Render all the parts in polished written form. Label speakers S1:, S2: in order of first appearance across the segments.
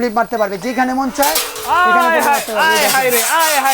S1: Clip মারতে পারবে যেখানে মন চায় এখানে মারতে পারবে।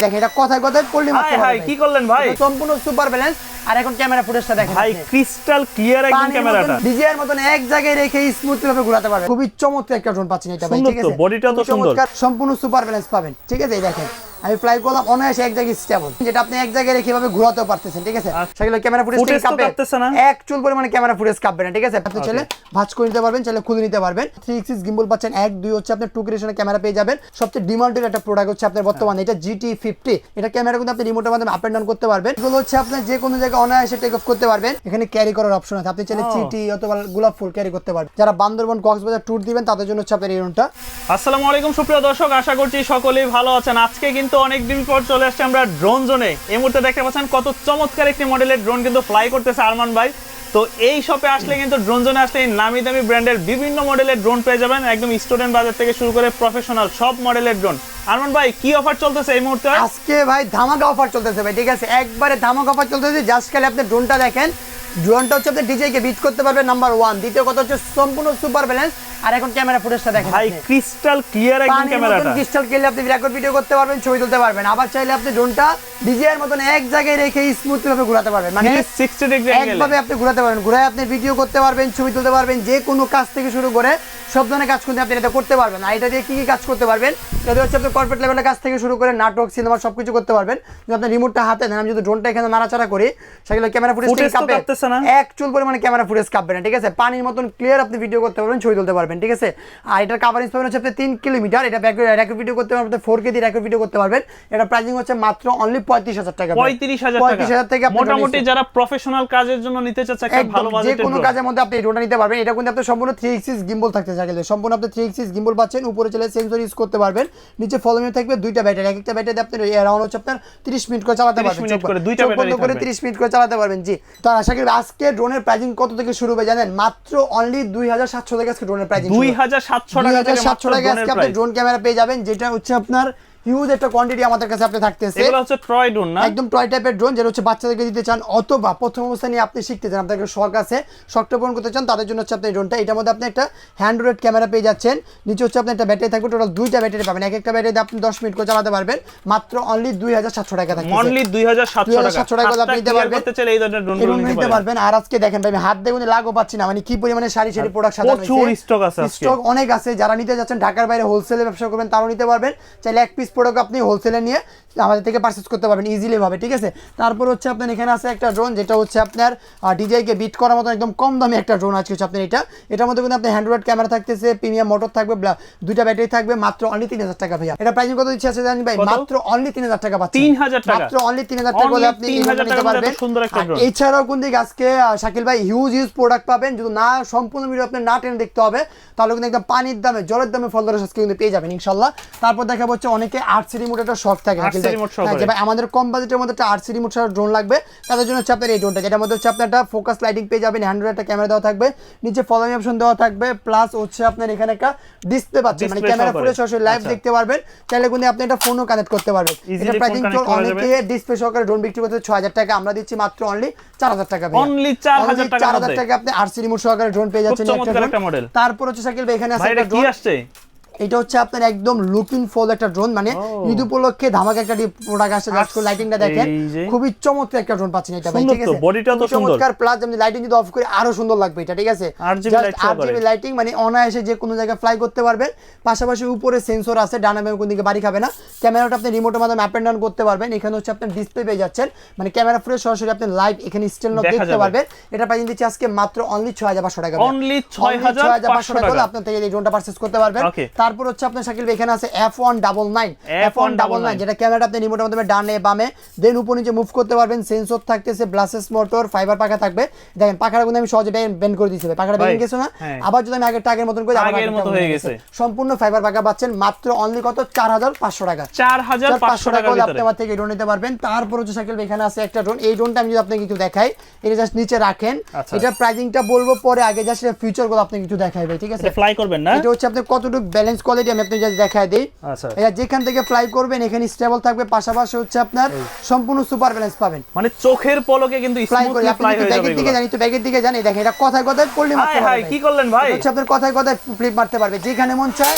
S1: দেখেন এটা কথায় কথায় পল্লি মারতে পারবে।
S2: কি করলেন ভাই?
S1: সম্পূর্ণ সুপার ব্যালেন্স। আর এখন ক্যামেরা ফুটেজটা দেখেন
S2: ভাই ক্রিস্টাল ক্লিয়ার একদম ক্যামেরাটা।
S1: ডিজাইনের মতন এক জায়গায় রেখে স্মুথলি ভাবে ঘোরাতে পারবে। খুবই চমৎকার একটা ড্রোন পাচ্ছেন এটা ভাই, ঠিক আছে?
S2: বডিটাও তো সুন্দর।
S1: সম্পূর্ণ সুপার ব্যালেন্স পাবেন, ঠিক আছে? এই দেখেন আমি ফ্লাই করলাম অনায়াসে এক জায়গায় স্টেবল, যেটা আপনি এক জায়গায় রেখে ভাবে ঘোরাতেও পারতেছেন, ঠিক আছে? সেগুলো ক্যামেরা ফুটেজ
S2: কাঁপতেছে না,
S1: এক চুল পরিমাণে ক্যামেরা ফুটেজ কাঁপবে না, ঠিক আছে? আপনি চাইলে ভাঁজ করে নিতে পারবেন, চাইলে খুলে নিতে পারবেন। 3 axis গিম্বল পাচ্ছেন, 1 2 হচ্ছে আপনার 2 ক্রিয়েশনের ক্যামেরা পেয়ে যাবেন। সবচেয়ে ডিমান্ডেড একটা প্রোডাক্ট হচ্ছে আপনার বর্তমানে এটা GT50। এটা ক্যামেরা কিন্তু আপনি রিমোটের মাধ্যমে আপ এন্ড ডাউন করতে পারবেন। এগুলো হচ্ছে আপনি যে কোনো জায়গায় অনায়াসে টেক অফ করতে পারবেন। এখানে ক্যারি করার অপশন আছে, আপনি চাইলে চিটি অথবা গোলাপ ফুল ক্যারি করতে পারবেন। যারা বান্দরবন কক্সবাজার ট্যুর দিবেন তাদের জন্য হচ্ছে আপনার এই ড্রোনটা।
S2: আসসালামু আলাইকুম সুপ্রিয় দর্শক, আশা করছি সকলেই ভালো আছেন। আজকে কিন্তু অনেক দিন পর চলে আসছে আমরা ড্রোন জোনে। এই মুহূর্তে দেখতে পাচ্ছেন কত চমৎকার একটি মডেলের ড্রোন কিন্তু ফ্লাই করতেছে আরমান ভাই। তো এই শপে আসলে কিন্তু ড্রোন জোনে আসলে নামি দামি ব্র্যান্ডের বিভিন্ন মডেলের ড্রোন পেয়ে যাবেন, একদম স্টুডেন্ট বাজার থেকে শুরু করে প্রফেশনাল সব মডেলের ড্রোন। আরমান ভাই কি অফার চলতেছে এই মুহূর্তে?
S1: আজকে ভাই ধামাকা অফার চলতেছে ভাই, ঠিক আছে? একবারে ধামাকা অফার চলতেছে। জাস্ট খালি আপনি ড্রোনটা দেখেন, ড্রোনটা হচ্ছে আপনি ডিজে কে বিট করতে পারবেন নাম্বার 1। দ্বিতীয় কথা হচ্ছে সম্পূর্ণ সুপার ব্যালেন্স। আর এখন ক্যামেরা ফুটেজটা দেখেন
S2: ভাই ক্রিস্টাল ক্লিয়ার একদম ক্যামেরাটা।
S1: ক্রিস্টাল ক্লিয়ার, আপনি রেকর্ড ভিডিও করতে পারবেন, ছবি তুলতে পারবেন। আবার চাইলে আপনি ড্রোনটা ডিজে এর মতন এক জায়গায় রেখে স্মুথলি ভাবে ঘোরাতে পারবেন, মানে
S2: 60 ডিগ্রি অ্যাঙ্গেলে
S1: একভাবে আপনি ঘোরাতে পারবেন। ঘুরায় আপনি ভিডিও করতে পারবেন, ছবি তুলতে পারবেন, যে কোনো কাজ থেকে শুরু করে সব ধরনের কাজ কিন্তু আপনি এটা করতে পারবেন। আর এটা দিয়ে কি কি কাজ করতে পারবেন? এটা হচ্ছে আপনি কর্পোরেট লেভেলের কাজ থেকে শুরু করে নাটক, সিনেমা সবকিছু করতে পারবেন। যদি আপনি রিমোটটা হাতে নেন, আমি যদি ড্রোনটা এখানে নাড়াচাড়া করি, সেগুলো ক্যামেরা ফুটেজ
S2: কাঁপতেছে না,
S1: এক চুল পরিমাণে ক্যামেরা ফুটেজ কাঁপবে না, ঠিক আছে? পানির মতন ক্লিয়ার আপনি ভিডিও করতে পারবেন, ছবি তুলতে পারবেন, ঠিক আছে? আর এটার কাভারেজ পাবেন হচ্ছে আপনি 3 কিলোমিটার। এটা রেকর্ড ভিডিও করতে পারবেন, 4K দিয়ে রেকর্ড ভিডিও করতে পারবেন। এটা প্রাইসিং হচ্ছে মাত্র অনলি 35,000 টাকা।
S2: 35,000 টাকা মোটামুটি যারা প্রফেশনাল কাজের জন্য নিতে চাচ্ছে একটা ভালো বাজেটের
S1: যে কোনো কাজের মধ্যে আপনি ড্রোনটা নিতে পারবেন। এটা কিন্তু আপনি সম্পূর্ণ 3 axis গিম্বল থাকতে চাইলে সম্পূর্ণ আপনি 3 axis গিম্বল পাচ্ছেন। উপরে চলে সেন্সর ইউজ করতে পারবেন, নিচে ফলো মি থাকবে দুইটা ব্যাটারি। এক একটা ব্যাটারি আপনি অ্যারাউন্ড হচ্ছে আপনার 30 মিনিট করে চালাতে পারবেন,
S2: 30 মিনিট করে দুইটা ব্যাটারি
S1: করে 30 মিনিট করে চালাতে পারবেন। জি, তো আশা করি আজকে ড্রোনের প্রাইসিং কত থেকে শুরু হবে জানেন? মাত্র অনলি 2700 টাকা আজকে ড্রোনের প্রাইসিং।
S2: 2700
S1: টাকা আজকে আপনি ড্রোন ক্যামেরা পেয়ে যাবেন, যেটা হচ্ছে আপনার হিউজ একটা কোয়ান্টিটি আমাদের কাছে আপনি থাকতেছে।
S2: এগুলো হচ্ছে টয় ড্রোন না,
S1: একদম টয় টাইপের ড্রোন, যেটা হচ্ছে বাচ্চাদেরকে দিতে চান অথবা প্রথম অবস্থায় নিয়ে আপনি শিখতে চান, আপনাদের শখ আছে, শখটা পূরণ করতে চান, তাদের জন্য হচ্ছে আপনি ড্রোনটা। এটার মধ্যে আপনি একটা হ্যান্ড রোড ক্যামেরা পেয়ে যাচ্ছেন, নিচে হচ্ছে আপনি একটা ব্যাটারি থাকবে, টোটাল দুইটা ব্যাটারি পাবেন। এক একটা ব্যাটারি আপনি 10 মিনিট করে চালাতে পারবেন। মাত্র অনলি 2700 টাকা থাকবে,
S2: অনলি 2700 টাকা
S1: আপনি নিতে পারবেন,
S2: করতে চাইলে এই ধরনের ড্রোন
S1: নিতে পারবেন। আর আজকে দেখেন ভাই, আমি হাত দিয়ে কোনো লাগও পাচ্ছি না, মানে কি পরিমাণে সারি সারি প্রোডাক্ট সাজানো হয়েছে।
S2: প্রচুর স্টক আছে,
S1: স্টক অনেক আছে। যারা নিতে যাচ্ছেন ঢাকার বাইরে হোলসেলে ব্যবসা করবেন, তারাও নিতে পারবেন। চাইলে এক পিস প্রোডাক্ট আপনি হোলসেলে নিয়ে আমাদের থেকে পারচেজ করতে পারবেন ইজিলি ভাবে, ঠিক আছে? তারপর হচ্ছে আপনার এখানে আছে একটা ড্রোন, যেটা হচ্ছে আপনার ডিজাইকে বিট করার মতো একদম কম দামি একটা ড্রোন আজকে হচ্ছে আপনার এটা। এটার মধ্যে কিন্তু আপনার হ্যান্ড্রয়েড ক্যামেরা থাকতেছে, প্রিমিয়াম মোটর থাকবে, দুইটা ব্যাটারি থাকবে। মাত্র অনলি 3000 টাকা ভাইয়া। এটা প্রাইসিং কত দিচ্ছে আছে জানেন ভাই? মাত্র অনলি 3000 টাকা পাচ্ছেন।
S2: 3000 টাকা,
S1: মাত্র অনলি 3000 টাকা বলে আপনি নিতে পারবেন।
S2: সুন্দর একটা ড্রোন।
S1: এছাড়াও কোন দিকে আজকে শাকিল ভাই হিউজ প্রোডাক্ট পাবেন। যদি না সম্পূর্ণ ভিডিও আপনি না টেনে দেখতে হবে, তাহলে কিন্তু একদম পানির দামে জলের দামে ফলদার আজকে কিন্তু পেয়ে যাবেন ইনশাআল্লাহ। তারপর দেখা হচ্ছে অনেকে আরসি রিমোট একটা শখ থাকে, যে ভাই আমাদের কম বাজেটের মধ্যে একটা আরসি রিমোট ছাড়া ড্রোন লাগবে, তাদের জন্য হচ্ছে আপনার এই ড্রোনটা, যেটার মধ্যে হচ্ছে আপনার একটা ফোকাস লাইটিং পেয়ে যাবেন, হ্যান্ড্রয়েড একটা ক্যামেরা দেওয়া থাকবে, নিচে ফলোইং অপশন দেওয়া থাকবে, প্লাস হচ্ছে আপনার এখানে একটা ডিসপ্লে পাচ্ছেন, মানে ক্যামেরা ফুটেজ সরাসরি লাইভ দেখতে পারবেন। চাইলে কিন্তু আপনি এটা ফোনও কানেক্ট করতে পারবেন। এটা প্রাইসিং তো অনেকে ডিসপ্লে সহকারে ড্রোন বিক্রি করতে 6000 টাকা, আমরা দিচ্ছি মাত্র অনলি 4000 টাকা।
S2: অনলি 4000
S1: টাকা আপনি আরসি রিমোট সহকারে ড্রোন পেয়ে যাচ্ছেন একটা মডেল। তারপর হচ্ছে শাকিল ভাই এখানে আছে একটা ড্রোন আসছে, এটা হচ্ছে আপনার একদম লুকিং ফল একটা ড্রোন, মানে ঈদ উপলক্ষে ধামাকা একটা প্রোডাক্ট আসছে। জাস্ট লাইটিংটা দেখেন, খুবই চমৎকার একটা ড্রোন পাচ্ছেন এটা ভাই, ঠিক আছে?
S2: বডিটা তো সুন্দর,
S1: চমৎকার। প্লাস আমি লাইটিং যদি অফ করি আরো সুন্দর লাগবে এটা, ঠিক আছে? RGB লাইটিং, মানে অনায়াসে যে কোনো জায়গায় ফ্লাই করতে পারবেন। পাশাপাশি উপরে সেন্সর আছে, ডানা বামে কোন দিকে বাড়ি খাবে না। ক্যামেরাটা আপনি রিমোটের মাধ্যমে আপ এন্ড ডাউন করতে পারবেন। এখানে হচ্ছে আপনি ডিসপ্লে পেয়ে যাচ্ছেন, মানে ক্যামেরা ফুটেজ সরাসরি আপনি লাইভ এখানে স্টিল নট দেখতে পারবেন। এটা প্রাইস দিচ্ছি আজকে মাত্র অনলি 6500 টাকা।
S2: অনলি 6500 টাকা
S1: আপনি থেকে এই ড্রোনটা পারচেজ করতে পারবেন। তারপর হচ্ছে আপনার শাকিল এখানে আছে F199, যেটা ক্যামেরা আপনি রিমোটের মাধ্যমে ডানে বামে দেন উপর নিচে মুভ করতে পারবেন। সেন্সর থাকতেছে, ব্লাসেস মোটর, ফাইবার পাখা থাকবে। দেখেন পাখাটা কিন্তু আমি সহজে বেন্ড করে দিয়েছি, পাখাটা বেরিয়ে গেছে না? আবার যদি আমি আগের টাগের মতন করে
S2: আগের মতো হয়ে গেছে।
S1: সম্পূর্ণ ফাইবার পাখা পাচ্ছেন মাত্র অনলি কত? 4500 টাকা।
S2: 4500 টাকা
S1: আপনি আমার থেকে ড্রোন নিতে পারবেন। তারপর হচ্ছে শাকিল এখানে আছে একটা ড্রোন, এই ড্রোনটা আমি যদি আপনাকে কিছু দেখাই, এটা জাস্ট নিচে রাখেন, এটা প্রাইসিংটা বলবো পরে, আগে জাস্ট ফিচার গুলো আপনি কিছু দেখাই ভাই, ঠিক আছে?
S2: ফ্লাই করবেন না,
S1: এটা হচ্ছে আপনি কতটুকু ব্যালেন্স ব্যালেন্স কোয়ালিটি আমি আপনাকে জাস্ট দেখায় দিই।
S2: আচ্ছা
S1: এটা যেখান থেকে ফ্লাই করবেন এখানে স্টেবল থাকবে, পাশাপাশি হচ্ছে আপনার সম্পূর্ণ সুপার ব্যালেন্স পাবেন।
S2: মানে চোখের পলকে কিন্তু
S1: ফ্লাই করে
S2: স্মুথলি
S1: আপনি
S2: ফ্লাই
S1: যদি
S2: হয়ে যাবে
S1: ব্যাগের দিকে জানি তো ব্যাগের দিকে জানি, দেখেন এটা কথায় কথায় পল্লি মারতে
S2: হাই
S1: পারবে।
S2: কি করলেন ভাই?
S1: হচ্ছে আপনার কথায় কথায় ফ্লিপ মারতে পারবে, যেখানে মন চায়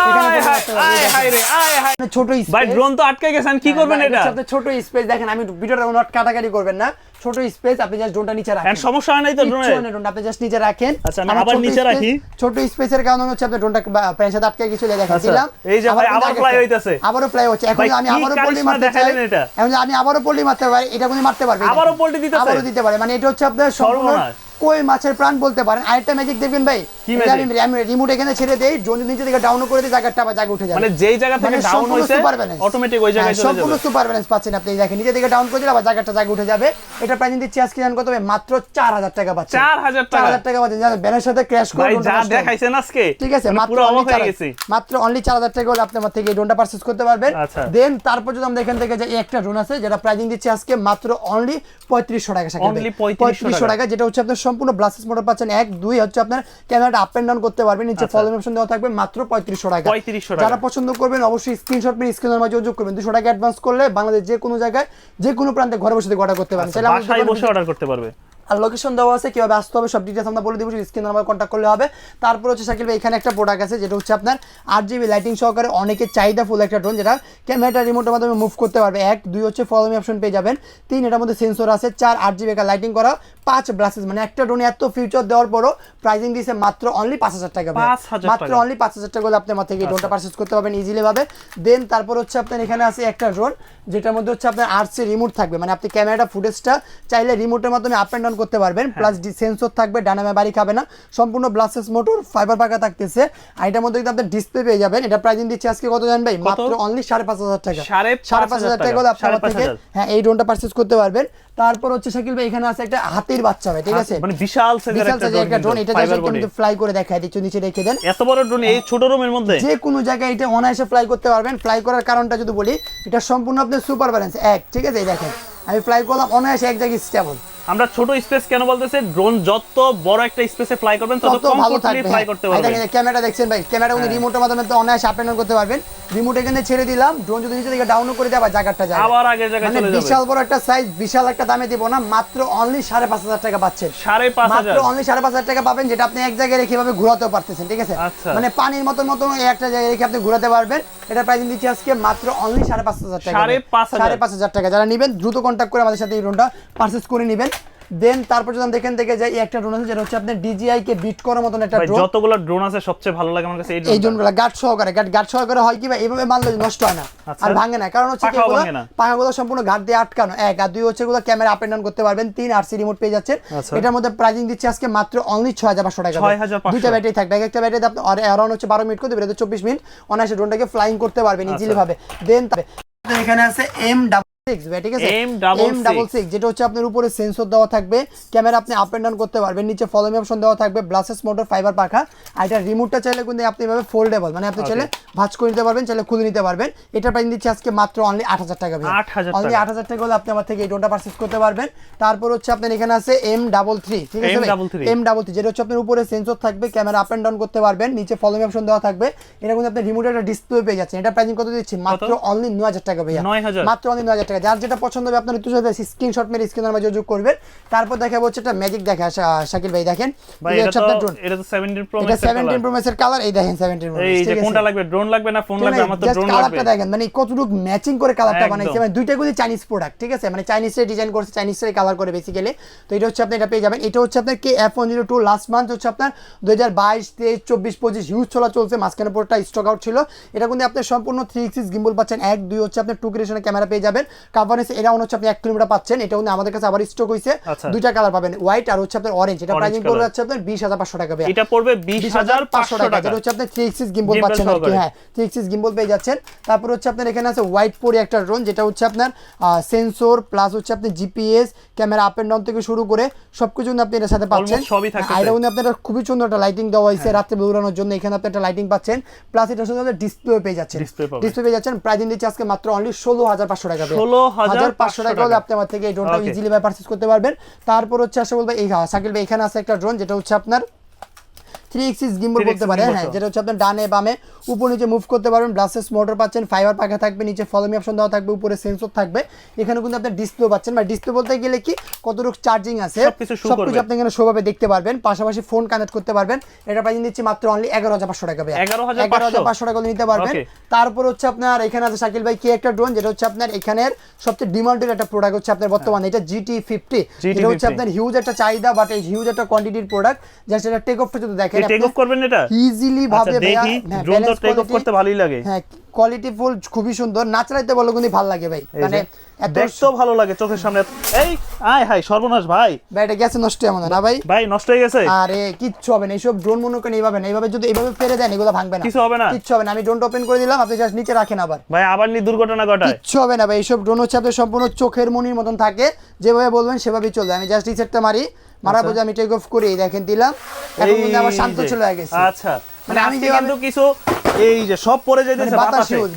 S1: এখানে
S2: আয়
S1: পল্লি
S2: হাই
S1: মারতে পারবে।
S2: আয় হাই রে আয় হাই।
S1: ছোট
S2: ভাই
S1: স্পেস,
S2: ড্রোন তো আটকে গেছেন, কি করবেন এটা?
S1: আপনার ছোট স্পেস দেখেন, আমি ভিডিওটা কোনো কাটাকাটি করবেন না, ছোট স্পেস আপনি জাস্ট ড্রোনটা নিচে রাখেন,
S2: এন্ড সমস্যা হয় নাই তো ড্রোনে?
S1: কিচ্ছু হয় না, ড্রোনটা আপনি জাস্ট নিচে রাখেন।
S2: আচ্ছা, আমি
S1: আমার
S2: আবার
S1: ছোট
S2: নিচে
S1: space-
S2: রাখি।
S1: ছোট স্পেসের কারণে হচ্ছে আপনার ড্রোনটা প্যানের সাথে আটকে গেছিল, দেখেন
S2: আচ্ছা,
S1: দিলাম,
S2: এই যে ভাই আবার
S1: কিন্তু
S2: ফ্লাই
S1: আগে
S2: হইতাছে।
S1: আবারও ফ্লাই হচ্ছে। এখন
S2: ভাই,
S1: আমি
S2: কি
S1: আবারও পল্লি
S2: কারিশমা
S1: মারতে চাই,
S2: দেখাইলেন এটা?
S1: এখন আমি আবারও পল্লি মারতে পারি, এটা কোনো মারতে পারবে,
S2: আবারও পল্টি দিতেছে?
S1: আবারও দিতে পারে, মানে এটা হচ্ছে আপনার সম্পূর্ণ
S2: সর্বনাশ।
S1: কই মাছের প্রাণ বলতে পারেন। আরেকটা ম্যাজিক দেখবেন ভাই,
S2: কি
S1: এটা
S2: magic?
S1: আমি রিমোট এখানে ছেড়ে দেই, ড্রোন নিচে থেকে ডাউন করে দিই, জায়গাটা আবার জায়গা উঠে যাবে,
S2: মানে যেই জায়গা থেকে ডাউন
S1: সম্পূর্ণ
S2: হইছে
S1: সুপার ব্যালেন্স,
S2: অটোমেটিক ওই জায়গায় চলে
S1: সম্পূর্ণ
S2: যাবে।
S1: সুপার ব্যালেন্স পাচ্ছেন আপনি, দেখেন নিচে থেকে ডাউন করে দিলে আবার জায়গাটা জায়গা উঠে যাবে। এটা প্রাইস দিচ্ছি আজকে জানেন কত হবে? মাত্র 4000 টাকা পাচ্ছেন।
S2: 4000 টাকা?
S1: 4000 টাকা পাচ্ছেন, জানেন ব্যালেন্সের সাথে ক্র্যাশ করে
S2: ভাই
S1: ড্রোনটা
S2: যা
S1: নষ্ট হবে।
S2: দেখাইছেন আজকে
S1: ঠিক আছে,
S2: মানে
S1: মাত্র
S2: পুরো অবাক হয়ে
S1: only
S2: গেছি।
S1: মাত্র অনলি 4000 টাকা হলে আপনি আমার থেকে এই ড্রোনটা পারচেজ করতে পারবেন।
S2: আচ্ছা।
S1: দেন তারপর যদি আমরা এখান থেকে যে এই একটা ড্রোন আছে যেটা প্রাইজিং দিচ্ছি আজকে মাত্র অনলি 3500 টাকা।
S2: Only 3500
S1: টাকা, যেটা হচ্ছে আপনার সম্পূর্ণ ব্লাস্টেস মোটর পাচ্ছেন, 1 2 হচ্ছে আপনার ক্যামেরাটা আপ এন্ড ডাউন করতে পারবেন, নিচে
S2: আচ্ছা।
S1: ফলোইং অপশন দেওয়া থাকবে, মাত্র 3500 টাকা।
S2: 3500 টাকা।
S1: যারা পছন্দ করবেন অবশ্যই স্ক্রিনশট মেরে স্ক্রিনের মাঝে যোগাযোগ করবেন। 200 টাকা অ্যাডভান্স করলে বাংলাদেশ যে কোনো জায়গায় যে কোনো প্রান্তে ঘরে বসে অর্ডার করতে পারেন। চাইলে আমাদের
S2: বাসায়
S1: দোকানে
S2: বসে অর্ডার করতে পারবে।
S1: আর লোকেশন দেওয়া আছে, কিভাবে আসতে হবে সব ডিটেইলস আমরা বলে দিব, স্ক্রিন নাম্বার কন্ট্যাক্ট করলে হবে। তারপর হচ্ছে শাকিল ভাই এখানে একটা প্রোডাক্ট আছে যেটা হচ্ছে আপনার 8GB লাইটিং সহকারে অনেকের চাহিদা ফুল একটা ড্রোন, যেটা ক্যামেরাটা রিমোটের মাধ্যমে মুভ করতে পারবে। 1 2 হচ্ছে ফলো মি অপশন পেয়ে যাবেন, 3 এটার মধ্যে সেন্সর আছে, 4 8GB একটা লাইটিং করা, 5 ব্লাসেস, মানে একটা ড্রোনে এত ফিচার দেওয়ার পরও প্রাইসিং দিয়েছে মাত্র অনলি 5000 টাকা।
S2: 5000
S1: মাত্র
S2: টাকা।
S1: অনলি 5000 টাকা হলে আপনি আমার থেকে এই ড্রোনটা পারচেজ করতে পারবেন ইজিলি ভাবে। দেন তারপর হচ্ছে আপনার এখানে আছে একটা ড্রোন যেটার মধ্যে হচ্ছে আপনার আরসি রিমোট থাকবে, মানে আপনি ক্যামেরাটা ফুটেজটা চাইলে রিমোটের মাধ্যমে আপ এন্ড ডাউন করতে পারবেন, প্লাস সেন্সর থাকবে, ডানামে বাড়ি খাবে না, সম্পূর্ণ ব্লাস্টেস মোটর ফাইবার পাকা থাকতেছে। আর এটার মধ্যে কিন্তু আপনি ডিসপ্লে পেয়ে যাবেন। এটা প্রাইসিং দিচ্ছি আজকে কত জানেন ভাই? মাত্র অনলি 5500 টাকা।
S2: 5500
S1: টাকা হলে আপনি আমার থেকে হ্যাঁ এই ড্রোনটা পারচেজ করতে পারবেন। তারপর হচ্ছে শাকিল ভাই এখানে আছে একটা হাতির বাচ্চা ভাই, ঠিক আছে,
S2: মানে বিশাল সাইজের
S1: একটা ড্রোন। এটা জাস্ট আমি ফ্লাই করে দেখাই দিচ্ছি, নিচে রেখে দেন।
S2: এত বড় ড্রোন এই ছোট রুমের মধ্যে
S1: যে কোনো জায়গায় এটা অনায়াসে ফ্লাই করতে পারবেন। ফ্লাই করার কারণটা যদি বলি, এটা সম্পূর্ণ আপনার সুপার ব্যালেন্স 1, ঠিক আছে, এই দেখেন আমি ফ্লাই করলাম অনায়াসে এক জায়গায় স্টেবল।
S2: আমরা ছোট স্পেস কেন বলতেছে, ড্রোন যত বড় একটা স্পেসে ফ্লাই করবেন তত
S1: তত ভালো
S2: কমফোর্টলি
S1: থাকবে।
S2: ফ্লাই করতে পারবেন।
S1: দেখেন ক্যামেরা দেখছেন ভাই, ক্যামেরা উনি রিমোটের মাধ্যমে তো অনায়াসে আপ এন্ড ডাউন করতে পারবেন। রিমোট এখানে ছেড়ে দিলাম, ড্রোন যদি নিচে থেকে ডাউন করে দেয় আবার জায়গাটা যায়,
S2: আবার আগের জায়গায়
S1: মানে
S2: চলে যাবে।
S1: বিশাল বড় একটা সাইজ, বিশাল একটা দামে দিব না, মাত্র অনলি 5500 টাকা পাচ্ছেন।
S2: 5500
S1: মাত্র অনলি 5500 টাকা পাবেন, যেটা আপনি এক জায়গায় রেখে ভাবে ঘোরাতেও পারতেছেন, ঠিক আছে,
S2: আচ্ছা।
S1: মানে পানির মতন একটা জায়গায় রেখে আপনি ঘোরাতে পারবেন। এটা প্রাইস দিচ্ছি আজকে মাত্র অনলি 5500 টাকা। 5500 টাকা। যারা নেবেন দ্রুত কন্ট্যাক্ট করে আমাদের সাথে এই ড্রোনটা পারচেজ করে নেবেন। দেন তারপর যদি আমরা দেখেন থেকে যাই, এই একটা ড্রোন আছে যেটা হচ্ছে আপনার DJI কে বিট করার মতন একটা
S2: ভাই
S1: ড্রোন।
S2: যতগুলো ড্রোন আছে সবচেয়ে ভালো লাগে আমার কাছে
S1: এই ড্রোনগুলো গার্ড সহকারে হয় কি ভাই, এইভাবে মারলে নষ্ট হয় না
S2: আচ্ছা।
S1: আর ভাঙে না, কারণ হচ্ছে
S2: পাখাও ভাঙে না।
S1: পাখাগুলো সম্পূর্ণ গার্ড দিয়ে আটকানো। 1 আর 2 হচ্ছে এগুলো ক্যামেরা আপ এন্ড ডাউন করতে পারবেন। 3 আরসি রিমোট পেয়ে যাচ্ছেন।
S2: আচ্ছা।
S1: এটার মধ্যে প্রাইসিং দিচ্ছি আজকে মাত্র অনলি 6500 টাকা।
S2: 6500
S1: দুইটা ব্যাটারি থাকবে, একটা ব্যাটারিতে আপনি অ্যারাউন্ড হচ্ছে 12 মিনিট করে দেবেন, 24 মিনিট অনায়াসে ড্রোনটাকে ফ্লাইং করতে পারবেন ইজিলি ভাবে। দেন এখানে আছে M66 ঠিক আছে, M66 যেটা হচ্ছে আপনার উপরে সেন্সর দেওয়া থাকবে, ক্যামেরা আপনি আপ এন্ড ডাউন করতে পারবেন, নিচে ফলো মি অপশন দেওয়া থাকবে, ব্লাসেস মোটর ফাইবার পাখা। আর এটা রিমোটটা চাইলে কিন্তু আপনি এভাবে ফোল্ডেবল, মানে আপনি চাইলে ভাঁজ করে নিতে পারবেন, চাইলে খুলে নিতে পারবেন। এটা প্রাইস দিচ্ছি আজকে মাত্র অনলি 8000 টাকা।
S2: 8000
S1: অনলি 8000 টাকা হলে আপনি আমার থেকে এই ড্রোনটা পারচেজ করতে পারবেন। তারপর হচ্ছে আপনার এখানে আছে M33 ঠিক আছে, M33 যেটা হচ্ছে আপনার উপরে সেন্সর থাকবে, ক্যামেরা আপ এন্ড ডাউন করতে পারবেন, নিচে ফলো মি অপশন দেওয়া থাকবে। এটা কিন্তু আপনি রিমোটের একটা ডিসপ্লে পেয়ে যাচ্ছেন। এটা প্রাইসিং কত দিচ্ছি? মাত্র অনলি 9000 টাকা ভাইয়া, মাত্র অনলি 9000 টাকা। যার যেটা পছন্দ হবে আপনার একটু সাথে স্ক্রিনশট মেরে স্ক্রিনের মাঝে যোগ করবেন। তারপর দেখাবো হচ্ছে একটা ম্যাজিক দেখা শাকিল ভাই, দেখেন
S2: এটা তো 17 প্রো ম্যাক্স
S1: 17 প্রো ম্যাক্সের কালার। এই দেখেন 17 প্রো ম্যাক্স,
S2: এই যে কোনটা লাগবে, ড্রোন লাগবে না ফোন লাগবে? আমার তো ড্রোন লাগবে।
S1: কালারটা দেখেন, মানে কতটুকু ম্যাচিং করে কালারটা বানাইছে, মানে দুইটা গুলি চাইনিজ প্রোডাক্ট, ঠিক আছে, মানে চাইনিজে ডিজাইন করছে, চাইনিজে কালার করে বেসিক্যালি। তো এটা হচ্ছে আপনি এটা পেয়ে যাবেন। এটা হচ্ছে আপনার KF102 লাস্ট মান্থ হচ্ছে আপনার 2022 23 24 25 হিউজ চলছে, মাঝখানে পুরোটা স্টক আউট ছিল। এটা কিন্তু আপনি সম্পূর্ণ 3 axis গিম্বল পাচ্ছেন, 1 2 হচ্ছে আপনি 2 ক্রিয়েশনের ক্যামেরা পেয়ে যাবেন, কাভারেজ এটা হচ্ছে আপনি 1 কিলোমিটার পাচ্ছেন। এটা কিন্তু আমাদের কাছে আবার স্টক হইছে, দুইটা কালার পাবেন, হোয়াইট আর হচ্ছে আপনার অরেঞ্জ। এটা প্রাইসিং পড়বে হচ্ছে আপনার 20500 টাকা।
S2: এটা পড়বে 20500 টাকা।
S1: এটা হচ্ছে আপনি 3 axis গিম্বল পাচ্ছেন আর কি, হ্যাঁ 3 axis গিম্বল পেয়ে যাচ্ছেন। তারপর হচ্ছে আপনার এখানে আছে হোয়াইট পরি একটা ড্রোন, যেটা হচ্ছে আপনার সেন্সর প্লাস হচ্ছে আপনি GPS, camera up and down থেকে শুরু করে সবকিছু আপনি এর সাথে পাচ্ছেন। আর এটা কিন্তু আপনার খুবই সুন্দর একটা লাইটিং দেওয়া হয়েছে রাতে দৌড়ানোর জন্য, এখানে আপনি একটা লাইটিং পাচ্ছেন, প্লাস এটার সাথে আপনি ডিসপ্লে পেয়ে যাচ্ছেন। ডিসপ্লে পেয়ে যাচ্ছেন। প্রাইসিং দিচ্ছি আজকে মাত্র অনলি 16500 টাকা। 16500 টাকা হলে আপনি আমার থেকে এই ড্রোনটা ইজিলি ভাবে পারচেজ করতে পারবেন। তারপর হচ্ছে আসলে বলবো এই শাকিল ভাই এখানে আছে একটা ড্রোন, যেটা হচ্ছে আপনার 3 এক্সিস গিম্বল বলতে পারে, হ্যাঁ, যেটা হচ্ছে আপনার ডানে বামে উপর নিচে মুভ করতে পারবেন। ব্লাস্টেস মোটর পাচ্ছেন, ফাইবার পাখা থাকবে, নিচে ফলো মি অপশন দেওয়া থাকবে, উপরে সেন্সর থাকবে। এখানে কিন্তু আপনার ডিসপ্লে পাচ্ছেন, বা ডিসপ্লে বলতে গেলে কি কতটুকু চার্জিং আছে
S2: সবকিছু
S1: আপনি এখানে শোভাবে দেখতে পারবেন। পাশাপাশি ফোন কানেক্ট করতে পারবেন। এটা প্রাইস দিচ্ছি মাত্র অনলি 11,500 টাকা। 11,500 টাকা নিতে পারবেন। তারপর হচ্ছে আপনার এখানে আছে শাকিল ভাই কি একটা ড্রোন, যেটা হচ্ছে আপনার এখানের সবচেয়ে ডিমান্ডেড একটা প্রোডাক্ট হচ্ছে আপনার বর্তমানে এটা GT50। এটা হচ্ছে আপনার হিউজ একটা চাহিদা, বাট এই হিউজ একটা কোয়ান্টিটির প্রোডাক্ট। জাস্ট এটা টেক অফটা যদি দেখেন,
S2: টেক অফ করবেন এটা
S1: ইজিলি ভাবে ভাইয়া, হ্যাঁ,
S2: ড্রোন তো টেক অফ করতে ভালোই লাগে।
S1: হ্যাঁ, কোয়ালিটি ফুল, খুবই সুন্দর। না চালাইতে বলো কিন্তু ভালো লাগে ভাই, মানে
S2: দেখতেও ভালো লাগে চোখের সামনে। এই আয় হাই সর্বনাশ ভাই,
S1: ভাই এটা গেছে নষ্ট এমন না ভাই,
S2: ভাই নষ্ট হয়ে গেছে।
S1: আরে কিচ্ছু হবে না, এইসব ড্রোন মনে করেন এইভাবে না, এইভাবে যদি এইভাবে ফেলে দেন এগুলো ভাঙবে না,
S2: কিছু হবে না,
S1: কিচ্ছু হবে না। আমি ড্রোনটা ওপেন করে দিলাম, আপনি জাস্ট নিচে রাখেন আবার
S2: ভাই, আবার নি দুর্ঘটনা ঘটায়,
S1: কিচ্ছু হবে না ভাই। এইসব ড্রোন হচ্ছে আপনার সম্পূর্ণ চোখের মনির মতন থাকে, যেভাবে বলবেন সেভাবেই চলবে। আমি জাস্ট রিসেটটা মারি, মারার পর আমি টেক অফ করি, দেখেন দিলাম, এখন কিন্তু আমার শান্ত চলে গেছে।
S2: আচ্ছা, মানে আমি কিন্তু কিছু এই যে সব পরে যাইতেছে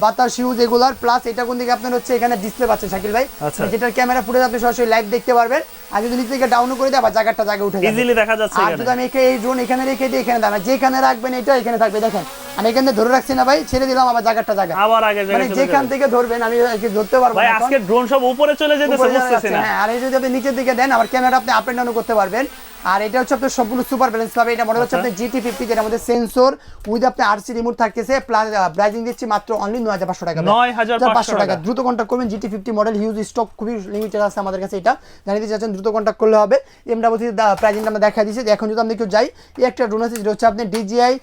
S1: বাতাস ইউজ এগুলার, প্লাস এটা কোন দিকে আপনার হচ্ছে এখানে ডিসপ্লে পাচ্ছেন শাকিল ভাই, যেটার ক্যামেরা ফুটেজ আপনি সরাসরি লাইভ দেখতে পারবেন। আর যদি নিচ থেকে ডাউন করে দেয় আবার জায়গাটা উঠে যাবে,
S2: ইজিলি দেখা যাচ্ছে।
S1: আর যদি আমি এই ড্রোন এখানে রেখে দিই, এখানে দাঁড়ান, যেখানে রাখবেন এটা এখানে থাকবে। দেখেন আমি এখানে ধরে রাখছি না ভাই, ছেড়ে দিলাম আবার জায়গাটা
S2: আবার আগে
S1: মানে যেখান থেকে ধরবেন আমি ধরতে পারবো
S2: ভাই। আজকে ড্রোন সব উপরে চলে যেতেছে, বুঝতেছি না।
S1: হ্যাঁ, আর এই যদি আপনি নিচের দিকে দেন আবার ক্যামেরা আপনি আপ এন্ড ডাউন করতে পারবেন। আর এটা হচ্ছে আপনার সম্পূর্ণ সুপার ব্যালেন্স পাবে। এটা মডেল হচ্ছে আপনার GT50, যেটা আমাদের সেন্সর উইথ আপনার RC রিমোট থাকতেছে, প্লাস প্রাইসিং দিচ্ছি মাত্র অনলি 9,500 টাকা। 9,500 টাকা। দ্রুত কন্টাক্ট করবেন। GT50 মডেল, হিউজ স্টক, খুবই লিমিটেড আছে আমাদের কাছে। এটা জানিয়ে চাচ্ছেন দ্রুত কন্টাক্ট করলে হবে। এমডাব্লিউ প্রাইসিংটা আমরা দেখা দিয়েছি। এখন যদি আমরা কেউ যাই, এই একটা ড্রোন আছে যেটা হচ্ছে আপনার DJI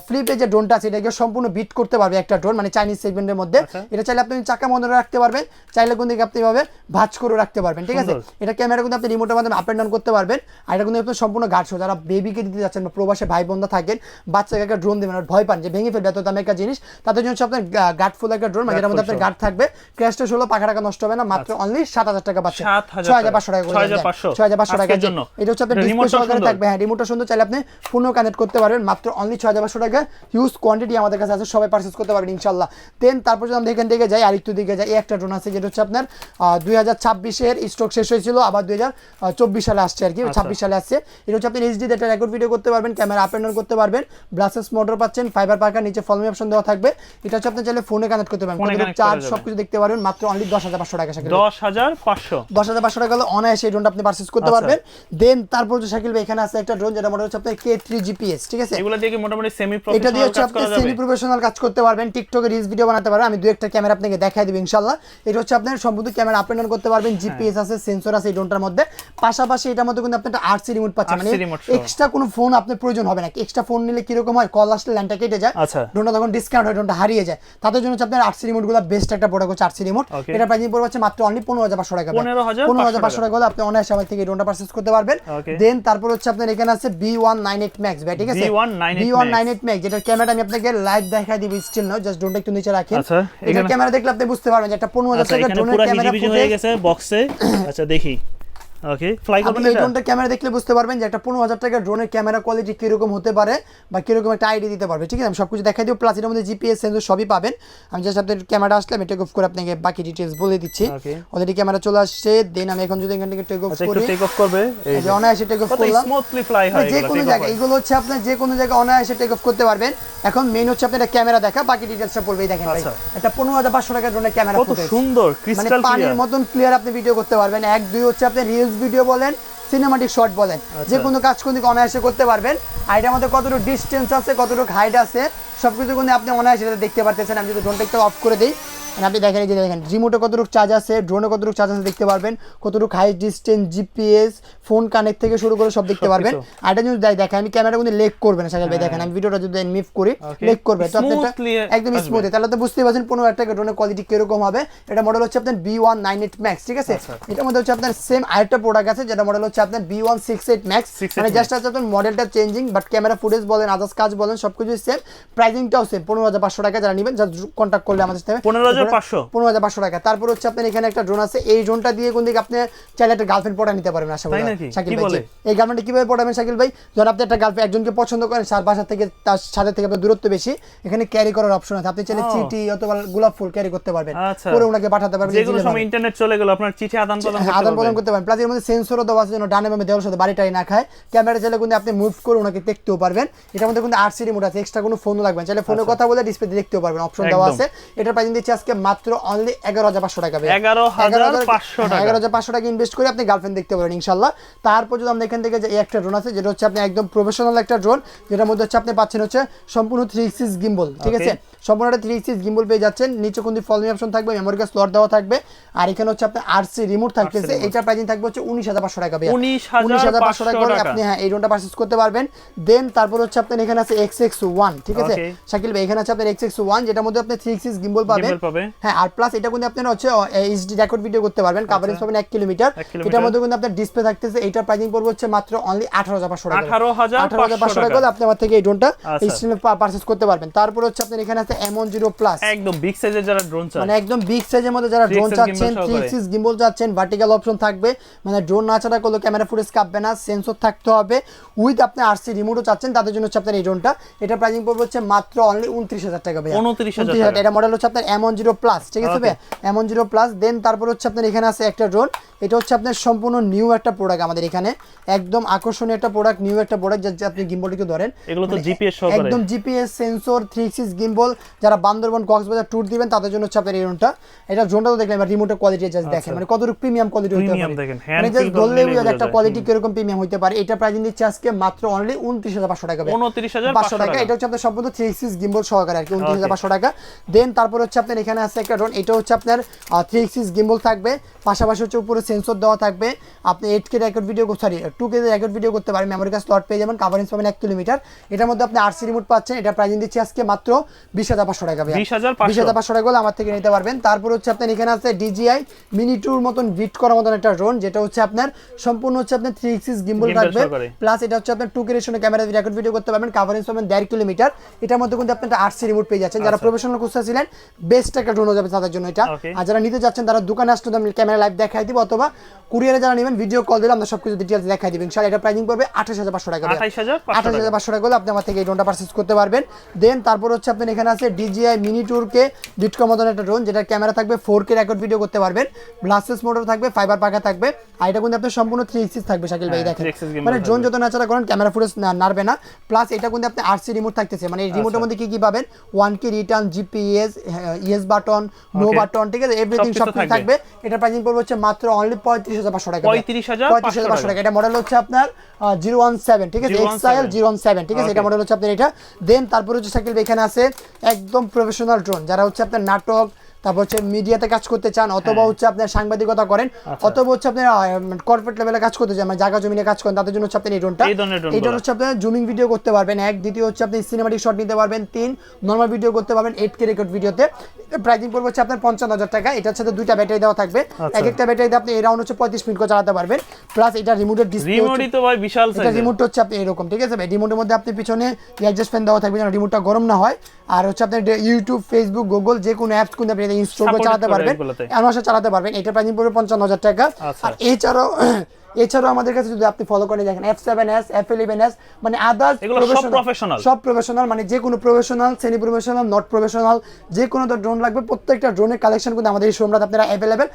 S1: ফ্লিপে যে ড্রোনটা আছে, এটাকে সম্পূর্ণ বিট করতে পারবে একটা ড্রোন, মানে চাইনিজ সেগমেন্টের মধ্যে। এটা চাইলে আপনি চাকা বন্ধ রাখতে পারবেন, চাইলে কোন দিকে আপনি ভাবে ভাঁজ করে রাখতে পারবেন, ঠিক আছে। এটা ক্যামেরা কিন্তু আপনি রিমোটের মাধ্যমে আপ এন্ড ডাউন করতে পারবেন। আর এটা কিন্তু আপনি সম্পূর্ণ গার্ড সহ, যারা বেবিকে দিতে যাচ্ছেন বা প্রবাসে ভাই বোনরা থাকেন, বাচ্চাকে একটা ড্রোন দেবেন আর ভয় পান যে ভেঙে ফেলবে এত দামি একটা জিনিস, তাদের জন্য হচ্ছে আপনার গার্ড ফুল একটা ড্রোন, যেটার মধ্যে আপনার গার্ড থাকবে, ক্র্যাশটা হলো পাখা টাকা নষ্ট হবে না, মাত্র অনলি 7,000 টাকা পাচ্ছেন। 6,500 টাকা, 6,500 টাকার জন্য। এটা হচ্ছে আপনার ডিসপ্লে সহকারে থাকবে, হ্যাঁ, রিমোটটা সুন্দর, চাইলে আপনি ফোনও কানেক্ট করতে পারবেন, মাত্র অনলি 6,500 টাকা। হিউজ কোয়ান্টিটি আমাদের কাছে আছে, সবাই পারচেজ করতে পারবেন ইনশাআল্লাহ। দেন তারপর যদি আমরা এখান থেকে যাই, আরেকটু দিকে যাই, এই একটা ড্রোন আছে যেটা হচ্ছে আপনার 2026-এর স্টক শেষ হয়েছিল, আবার 2024 সালে আসছে আর কি, 26 সালে আসছে। এটা হচ্ছে আপনি HD একটা রেকর্ড ভিডিও করতে পারবেন, ক্যামেরা আপ এন্ড ডাউন করতে পারবেন, ব্লাস্টেস মোটর পাচ্ছেন, ফাইবার পাখা, নিচে ফলো মি অপশন দেওয়া থাকবে। এটা হচ্ছে আপনি চাইলে ফোনে কানেক্ট করতে পারবেন, চার্জ সবকিছু দেখতে পারবেন, মাত্র অনলি 10,500 টাকা। 10,500 টাকা হলে অনায়াসে এই ড্রোনটা আপনি পারচেজ করতে পারবেন। দেন তারপর যে শাকিল ভাই এখানে আছে একটা ড্রোন, যেটা মডেল হচ্ছে আপনার K3 GPS, ঠিক আছে।
S2: এগুলো দিয়ে কি মোটামুটি সেমি
S1: প্রফেশনাল, এটা দিয়ে হচ্ছে আপনি সেমি প্রফেশনাল কাজ করতে পারবেন, টিকটকে রিলস ভিডিও বানাতে পারবেন। আমি দুই একটা ক্যামেরা আপনাকে দেখাই দেব ইনশাআল্লাহ। এটা হচ্ছে আপনার সম্পূর্ণ ক্যামেরা আপ এন্ড ডাউন করতে পারবেন, GPS আছে, সেন্সর আছে এই ড্রোনটার মধ্যে। পাশাপাশি এটার মধ্যে কিন্তু আপনি একটা RC রিমোট পাচ্ছেন, মানে এক্সট্রা কোনো ফোন আপনার প্রয়োজন হবে না। এক্সট্রা ফোন নিলে কিরকম হয়, কল আসলে লাইনটা কেটে যায়, ড্রোনটা তখন ডিসকাউন্ট হয়, ড্রোনটা হারিয়ে যায়। তাদের জন্য হচ্ছে আপনার RC রিমোটগুলো বেস্ট একটা প্রোডাক্ট হচ্ছে RC রিমোট। এটা প্রাইসিং পড়বে হচ্ছে মাত্র অনলি 15,500 টাকা। 15,500 টাকা হলে আপনি অনায়াসে আমার থেকে এই ড্রোনটা পারচেজ করতে পারবেন। দেন তারপর হচ্ছে আপনার এখানে আছে B198 Max, ভাই, ঠিক আছে। B198 Max, যেটা ক্যামেরা আমি আপনাকে লাইভ দেখাই দিব, স্টিল নাও, জাস্ট ড্রোনটা একটু নিচে রাখেন। এটা ক্যামেরা দেখলে আপনি বুঝতে পারবেন যে একটা 15,000 টাকা ড্রোনের ক্যামেরা
S2: হয়ে গেছে বক্সে। আচ্ছা দেখি, ওকে, ফ্লাই করবেন।
S1: এই ড্রোনটা ক্যামেরা দেখলে বুঝতে পারবেন যে একটা 15,000 টাকার ড্রোনের ক্যামেরা কোয়ালিটি কিরকম হতে পারে বা কিরকম একটা আইডিয়া দিতে পারবে, ঠিক আছে। আমি সবকিছু দেখাই দিব, প্লাস এর মধ্যে GPS সেন্সর সবই পাবেন। আমি জাস্ট আপনাদের ক্যামেরা আসলে আমি টেক অফ করে আপনাকে বাকি ডিটেইলস বলে দিচ্ছি। অলরেডি ক্যামেরা চলে আসছে। দেন আমি এখন যদি এখান থেকে টেক অফ করি,
S2: টেক অফ করবে,
S1: এই যে অনায়াসে টেক অফ করলাম,
S2: স্মুথলি ফ্লাই হয়
S1: যে কোনো জায়গায়। এগুলো হচ্ছে আপনি যে কোনো জায়গায় অনায়াসে টেক অফ করতে পারবেন। এখন মেইন হচ্ছে আপনার ক্যামেরা দেখা, বাকি ডিটেইলসটা বলবেই। দেখেন ভাই, এটা 15,500 টাকার ড্রোনের ক্যামেরা,
S2: কত সুন্দর ক্রিস্টাল ক্লিয়ার,
S1: পানির মতন ক্লিয়ার আপনি ভিডিও করতে পারবেন। 1 2 হচ্ছে আপনি রিলস ভিডিও বলেন, সিনেমাটিক শট বলেন, যে কোনো কাজ কোন দিকে অনায়াসে করতে পারবেন। আর এটার মধ্যে কতটুকু ডিস্টেন্স আছে, কতটুকু হাইট আছে, সবকিছু কিন্তু আপনি অনায়াসে দেখতে পারতেছেন। আমি যদি ড্রোনটা একটু অফ করে দিই, আপনি দেখেন, এই যে দেখেন রিমোটে কতটুকু চার্জ আছে, ড্রোনে কতটুকু চার্জ আছে দেখতে পারবেন, কতটুকু high distance, GPS, phone connect থেকে শুরু করে সব দেখতে পারবেন। আর এটা যদি দেখেন, আমি ক্যামেরা কিন্তু লেগ করবে না শাকিল ভাই, দেখেন আমি ভিডিওটা যদি মুভ করি লেগ করবে, তো আপনারটা একদম স্মুথ, তাহলে তো বুঝতেই পারছেন 15,000 টাকা ড্রোনের কোয়ালিটি কিরকম হবে। এটা মডেল হচ্ছে আপনার B198 Max, ঠিক আছে। এটার মধ্যে হচ্ছে আপনার সেম আরেকটা প্রোডাক্ট আছে, যেটা মডেল হচ্ছে আপনার B168 Max, মানে জাস্ট আছে আপনার মডেলটা চেঞ্জিং, বাট ক্যামেরা ফুটেজ বলেন, আদার্স কাজ বলেন, সবকিছু সেম, প্রাইসিংটাও সেম, 15,500 টাকা। যারা নেবেন জাস্ট কন্টাক্ট করলে আমাদের সাথে 15,500 টাকা। তারপর হচ্ছে আপনার এখানে একটা ড্রোন আছে, এই ড্রোনটা দিয়ে কোন দিকে আপনি চাইলে একটা গার্লফ্রেন্ড পড়া নিতে পারবেন আশা করি শাকিল ভাই। এই গার্লফ্রেন্ডটা কিভাবে পড়াবেন শাকিল ভাই? যখন আপনি একটা গার্লফ্রেন্ড একজনকে পছন্দ করেন, বাসা থেকে তার সাথে থেকে আপনার দূরত্ব বেশি, এখানে ক্যারি করার অপশন আছে, আপনি চাইলে চিঠি অথবা গোলাপ ফুল ক্যারি করতে পারবেন, পরে ওনাকে পাঠাতে পারবেন।
S2: যেগুলো সময় ইন্টারনেট চলে গেল আপনার চিঠি আদান প্রদান
S1: করতে পারবেন। প্লাস এর মধ্যে সেন্সরও দেওয়া আছে যেন ডানে বামে দেওয়ার সাথে বাড়িটাই না খায়। ক্যামেরা চাইলে কিন্তু আপনি মুভ করে ওনাকে দেখতেও পারবেন। এটার মধ্যে কিন্তু 8 রিমোট আছে, এক্সট্রা কোনো ফোনও লাগবে না, চাইলে ফোনে কথা বলে ডিসপ্লে দেখতেও পারবেন, অপশন দেওয়া আছে। এটার প্রাইস দিচ্ছি আজকে মাত্র অনলি 11,500 টাকা। 11,500 টাকা ইনভেস্ট করে আপনি গার্লফ্রেন্ড দেখতে পারবেন ইনশাআল্লাহ। তারপর যদি আমরা এখান থেকে যে একটা ড্রোন আছে, যেটা হচ্ছে আপনি একদম প্রফেশনাল একটা ড্রোন, যেটার মধ্যে হচ্ছে আপনি পাচ্ছেন হচ্ছে সম্পূর্ণ 360 গিম্বল, ঠিক আছে, সম্পূর্ণ 360 গিম্বল পেয়ে যাচ্ছেন। নিচে কিন্তু ফলোইং অপশন থাকবে, মেমোরি কার্ড স্লট দেওয়া থাকবে, আর এখানে হচ্ছে আপনার আরসি রিমোট থাকতেছে। এটা প্রাইসিং থাকবে হচ্ছে 19,500 টাকা। 19,500 টাকা করে আপনি এই ড্রোনটা পারচেজ করতে পারবেন। দেন তারপর হচ্ছে আপনার এখানে আছে XX1, ঠিক আছে শাকিল ভাই, এখানে আছে আপনার XX1, যেটার মধ্যে আপনি 360 গিম্বল পাবেন। হ্যাঁ, আর প্লাস এটা কিন্তু আপনারা হচ্ছে এইচডি রেকর্ড ভিডিও করতে পারবেন, কভারেজ পাবেন 1 কিলোমিটার। এটার মধ্যে কিন্তু আপনার ডিসপ্লে থাকতেছে। এটা প্রাইসিং পড়বে হচ্ছে মাত্র অনলি 18,500 টাকা। 18,500 টাকা হলে আপনি আমার থেকে এই ড্রোনটা এইচডি পারচেজ করতে পারবেন। তারপর হচ্ছে আপনার এখানে আছে M10 প্লাস,
S2: একদম বিগ সাইজের যারা ড্রোন চান,
S1: মানে একদম বিগ সাইজের মধ্যে যারা ড্রোন চাচ্ছেন, 360 গিম্বল চাচ্ছেন, ভার্টিক্যাল অপশন থাকবে, মানে ড্রোন নাচাড়া করলে ক্যামেরা ফুটেজ কাঁপবে না, সেন্সর থাকতে হবে, উইথ আপনি আরসি রিমোটও চাচ্ছেন, তাদের জন্য হচ্ছে আপনার এই ড্রোনটা। এটা প্রাইসিং পড়বে হচ্ছে মাত্র অনলি 29,000 টাকা ভাই। 29,000 এটা মডেল হচ্ছে আপনার M10 প্লাস, ঠিক আছে ভাই, M10 প্লাস। দেন তারপর হচ্ছে আপনার এখানে আছে একটা ড্রোন, এটা হচ্ছে আপনার সম্পূর্ণ নিউ একটা প্রোডাক্ট আমাদের এখানে, একদম আকর্ষণীয় একটা প্রোডাক্ট, নিউ একটা প্রোডাক্ট, যে আপনি গিম্বলটিকে ধরেন,
S2: এগুলো তো জিপিএস সহকারে,
S1: একদম জিপিএস সেন্সর 360 গিম্বল, যারা বান্দরবন কক্সবাজার ট্যুর দিবেন তাদের জন্য হচ্ছে আপনার এই ড্রোনটা। এটা ড্রোনটা তো দেখলেন, রিমোটের কোয়ালিটি জাস্ট দেখেন, মানে কতটুকু প্রিমিয়াম কোয়ালিটি হতে পারে, মানে জাস্ট ধরলেই বুঝা যায় একটা কোয়ালিটি কিরকম প্রিমিয়াম হতে পারে। এটা প্রাইস দিচ্ছে আজকে মাত্র অনলি 29,500 টাকা।
S2: 29,500
S1: টাকা। এটা হচ্ছে আপনার সম্পূর্ণ 360 গিম্বল সহকারে আর কি, 29,500 টাকা। দেন তারপর হচ্ছে আপনার এখানে আছে একটা ড্রোন, এটা হচ্ছে আপনার 360 গিম্বল থাকবে, পাশাপাশি হচ্ছে উপরে সেন্সর দেওয়া থাকবে, আপনি 8K record video, sorry 2K record video করতে পারেন, মেমোরি কার্ড স্লট পেয়ে যাবেন, কভারেজ পাবেন 1 কিলোমিটার। এটার মধ্যে আপনি আরসি রিমোট পাচ্ছেন। এটা প্রাইস দিচ্ছি আজকে মাত্র 20,500 টাকা। 20,500 টাকা হলে আমার থেকে নিতে পারবেন। তারপর হচ্ছে আপনার এখানে আছে DJI মিনি 2 মতন বিট করার মতন একটা ড্রোন, যেটা হচ্ছে আপনার সম্পূর্ণ হচ্ছে আপনার 360 গিম্বল থাকবে, প্লাস এটা হচ্ছে আপনার 2K রেশনে ক্যামেরা দিয়ে রেকর্ড ভিডিও করতে পারবেন, কভারেজ পাবেন 1.5 কিলোমিটার। এটার মধ্যে কিন্তু আপনি একটা আরসি রিমোট পেয়ে যাচ্ছেন। যারা প্রফেশনাল খুঁজতেছিলেন বেস্ট একটা ড্রোন হয়ে যাবে তাদের জন্য এটা। আর যারা নিতে যাচ্ছেন তারা দোকানে আসলে আমি ক্যামেরা লাইভ দেখাই দিব, অথবা কুরিয়ারে যারা নেবেন ভিডিও কল দিলে আমরা সবকিছু ডিটেইলস দেখাই দিব ইনশাআল্লাহ। এটা প্রাইসিং পড়বে 28,500 টাকা। 28,500 টাকা হলে আপনি আমার থেকে এই ড্রোনটা পারচেজ করতে পারবেন। দেন তারপর হচ্ছে আপনার এখানে আছে DJI মিনি 2K বিট করার মতন একটা ড্রোন, যেটা ক্যামেরা থাকবে 4K রেকর্ড ভিডিও করতে পারবেন, গ্লাসলেস মোটর থাকবে, ফাইবার পাখা থাকবে, আর এটা কিন্তু আপনার সম্পূর্ণ 360 থাকবে শাকিল ভাই, দেখেন মানে ড্রোন যত নাচাড়া করেন ক্যামেরা ফুটেজ নাড়বে না। প্লাস এটা কিন্তু আপনি আরসি রিমোট থাকতেছে, মানে এই রিমোটের মধ্যে কি কি পাবেন, 1K return, GPS, E S button, no button, ঠিক আছে, এভরিথিং সব কিছু থাকবে। এটা প্রাইসিং পড়বে হচ্ছে মাত্র অনলি 35,500 টাকা। 35,500 টাকা। এটা মডেল হচ্ছে আপনার 017, ঠিক আছে, XIL 017, ঠিক আছে, এটা মডেল হচ্ছে আপনার এটা। দেন তারপর হচ্ছে শাকিল ভাই এখানে আছে একদম প্রফেশনাল ড্রোন, যারা হচ্ছে আপনার নাটক, তারপর হচ্ছে মিডিয়াতে কাজ করতে চান, অথবা হচ্ছে আপনার সাংবাদিকতা করেন, অথবা হচ্ছে আপনার কর্পোরেট লেভেলে কাজ করতে চান, মানে জায়গা জমিনে কাজ করেন, তাদের জন্য হচ্ছে আপনার এই ড্রোনটা। এই ড্রোন হচ্ছে আপনার জুমিং ভিডিও করতে পারবেন 1, দ্বিতীয় হচ্ছে আপনি সিনেমাটিক শট নিতে পারবেন 3, নরমাল ভিডিও করতে পারবেন 8K রেকর্ড ভিডিওতে। প্রাইসিং পড়বে হচ্ছে আপনার 55,000 টাকা। এটার সাথে দুইটা ব্যাটারি দেওয়া থাকবে, এক একটা ব্যাটারিতে আপনি এরাউন্ড হচ্ছে 35 মিনিট করে চালাতে পারবেন। প্লাস এটা রিমোটের ডিসপ্লে, রিমোটই তো ভাই বিশাল সাইজ, এটা রিমোট হচ্ছে আপনি এরকম, ঠিক আছে ভাই, রিমোটের মধ্যে আপনি পিছনে অ্যাডজাস্ট ফ্যান দেওয়া থাকবে যেন রিমোটটা গরম না হয়। আর হচ্ছে আপনার ইউটিউব, ফেসবুক, গুগল যে কোনো অ্যাপস কিন্তু আপনি ইনস্টল করে চালাতে পারবেন, এমনভাবে চালাতে পারবেন। এটা প্রাইসিং পড়বে 55,000 টাকা। আর এছাড়াও আমাদের কাছে যদি আপনি ফলো করে দেখেন F7s, F11s, মানে আদার্স সব প্রফেশনাল, মানে যে কোনো professional, semi professional, not professional, যে কোনো ড্রোন লাগবে প্রত্যেকটা ড্রোনের কালেকশন কিন্তু আমাদের এই শোরুমে আপনারা অ্যাভেলেবেল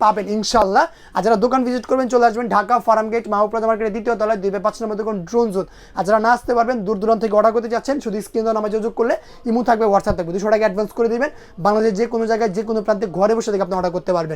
S1: পাবেন ইনশাআল্লাহ। আর যারা দোকান ভিজিট করবেন চলে আসবেন ঢাকা ফার্ম গেট মাহপ্রজা মার্কেটের 2য় তলায় 2/5 নম্বর দোকান ড্রোন জোন। আর যারা না আসতে পারবেন, দূর দূরান্ত থেকে অর্ডার করতে যাচ্ছেন, শুধু স্ক্রিন নাম্বার যোগাযোগ করলে ইমো থাকবে, হোয়াটসঅ্যাপ থাকবে, 200 টাকা অ্যাডভান্স করে দিবেন, বাংলাদেশের যে কোনো জায়গায় যে কোনো প্রান্তে ঘরে বসে থেকে আপনি অর্ডার করতে পারবেন।